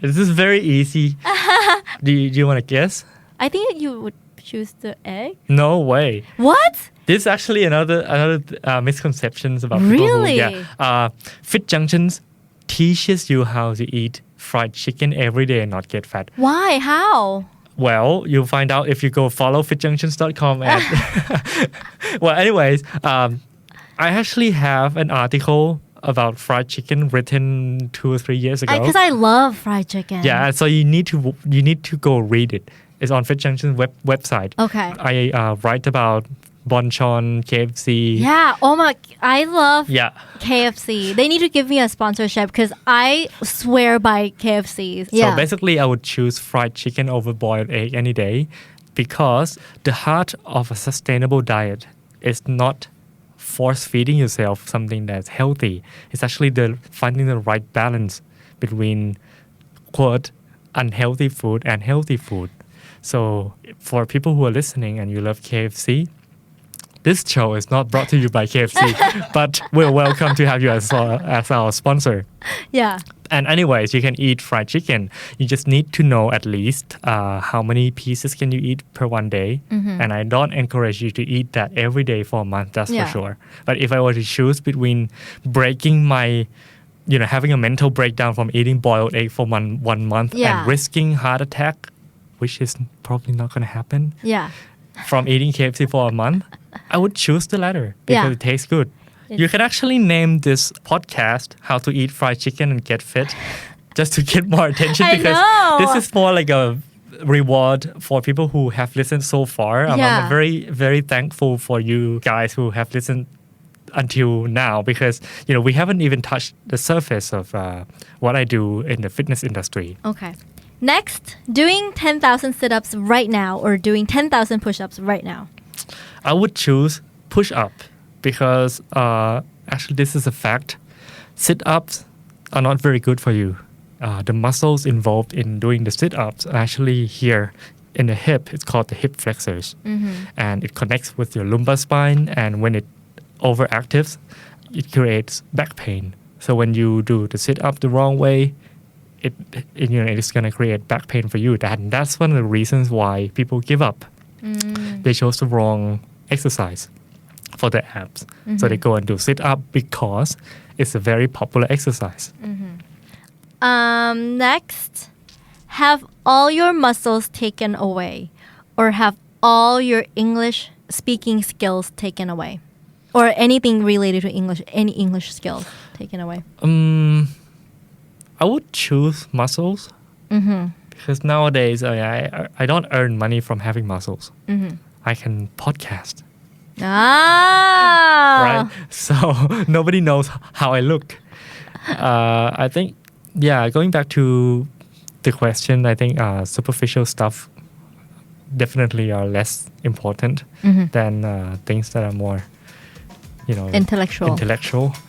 This is very easy. Do you want to guess? I think you would choose the egg. No way. What? This is actually another misconceptions about people Really? Fit Junctions teaches you how to eat fried chicken every day and not get fat. Why? How? Well, you'll find out if you go follow fitjunctions.com. Well, anyways, I actually have an article about fried chicken written 2 or 3 years ago. Because I love fried chicken. Yeah, so you need to go read it. It's on Fit Junctions website. Okay. I write about Bonchon, KFC. Yeah. Oh my! I love KFC. They need to give me a sponsorship because I swear by KFC. So basically, I would choose fried chicken over boiled egg any day because the heart of a sustainable diet is not force feeding yourself something that's healthy. It's actually finding the right balance between quote unhealthy food and healthy food. So for people who are listening and you love KFC, this show is not brought to you by KFC, but we're welcome to have you as our sponsor. Yeah. And anyways, you can eat fried chicken. You just need to know at least how many pieces can you eat per one day. And I don't encourage you to eat that every day for a month, that's for sure. But if I were to choose between breaking my, having a mental breakdown from eating boiled egg for one month and risking heart attack, which is probably not going to happen. Yeah. From eating KFC for a month, I would choose the latter because it tastes good. You can actually name this podcast How to Eat Fried Chicken and Get Fit just to get more attention because this is more like a reward for people who have listened so far. I'm very, very thankful for you guys who have listened until now because, we haven't even touched the surface of what I do in the fitness industry. Okay. Next, doing 10,000 sit-ups right now or doing 10,000 push-ups right now? I would choose push-up because actually this is a fact. Sit-ups are not very good for you. The muscles involved in doing the sit-ups are actually here in the hip. It's called the hip flexors. And it connects with your lumbar spine, and when it overactives, it creates back pain. So when you do the sit-up the wrong way, it's going to create back pain for you. That's one of the reasons why people give up. They chose the wrong exercise for the abs. So they go and do sit-up because it's a very popular exercise. Next, have all your muscles taken away or have all your English speaking skills taken away or anything related to English, any English skills taken away. I would choose muscles because nowadays I don't earn money from having muscles. I can podcast right? So nobody knows how I look. I think, going back to the question, I think superficial stuff definitely are less important than things that are more, intellectual.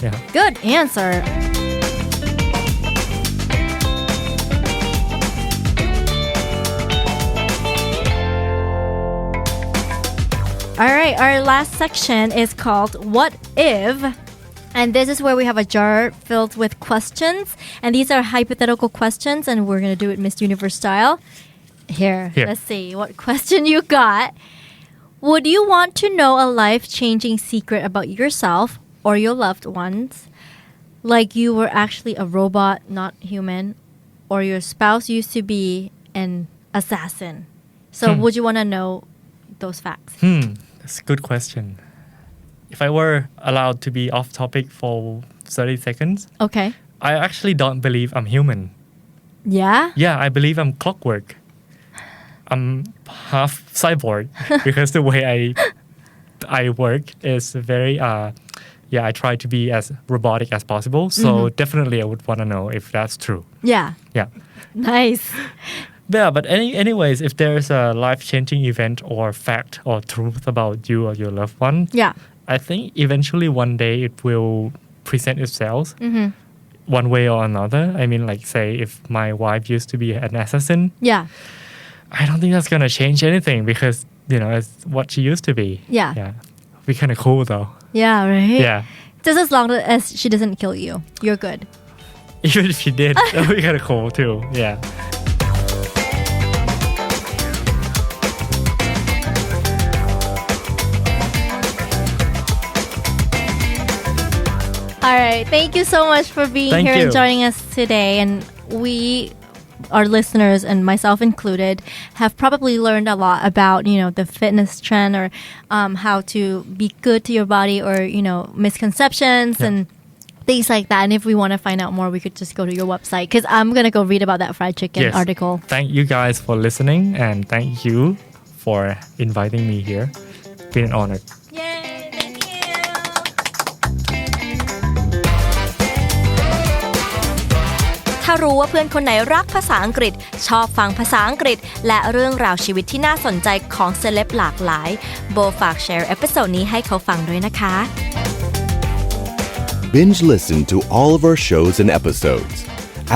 Yeah. Good answer. All right, our last section is called What If? And this is where we have a jar filled with questions. And these are hypothetical questions, and we're going to do it Miss Universe style. Here, let's see what question you got. Would you want to know a life-changing secret about yourself or your loved ones? Like you were actually a robot, not human, or your spouse used to be an assassin. So would you want to know those facts? That's a good question. If I were allowed to be off topic for 30 seconds, okay. I actually don't believe I'm human. Yeah? Yeah, I believe I'm clockwork. I'm half cyborg because the way I work is very I try to be as robotic as possible. So definitely I would want to know if that's true. Yeah. Yeah. Nice. Yeah, but anyways, if there's a life-changing event or fact or truth about you or your loved one, I think eventually one day it will present itself one way or another. I mean, like say if my wife used to be an assassin, I don't think that's gonna change anything because it's what she used to be. Yeah, be kind of cool though. Yeah, right. Yeah, just as long as she doesn't kill you, you're good. Even if she did, that would be kind of cool too. Yeah. All right. Thank you so much for being here and joining us today. And we, our listeners and myself included, have probably learned a lot about, the fitness trend or how to be good to your body or, misconceptions and things like that. And if we want to find out more, we could just go to your website because I'm going to go read about that fried chicken article. Thank you guys for listening and thank you for inviting me here. It's been an honor. Yay, thank you. ถ้ารู้ว่าเพื่อนคนไหนรักภาษาอังกฤษชอบฟังภาษาอังกฤษและเรื่องราวชีวิตที่น่าสนใจของเซเลบหลากหลายโบฝากแชร์เอพิโซดนี้ให้เขาฟังด้วยนะคะ Binge listen to all of our shows and episodes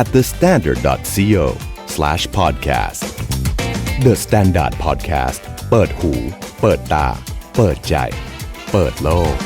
at thestandard.co/podcast. The Standard Podcast เปิดหูเปิดตาเปิดใจเปิดโลก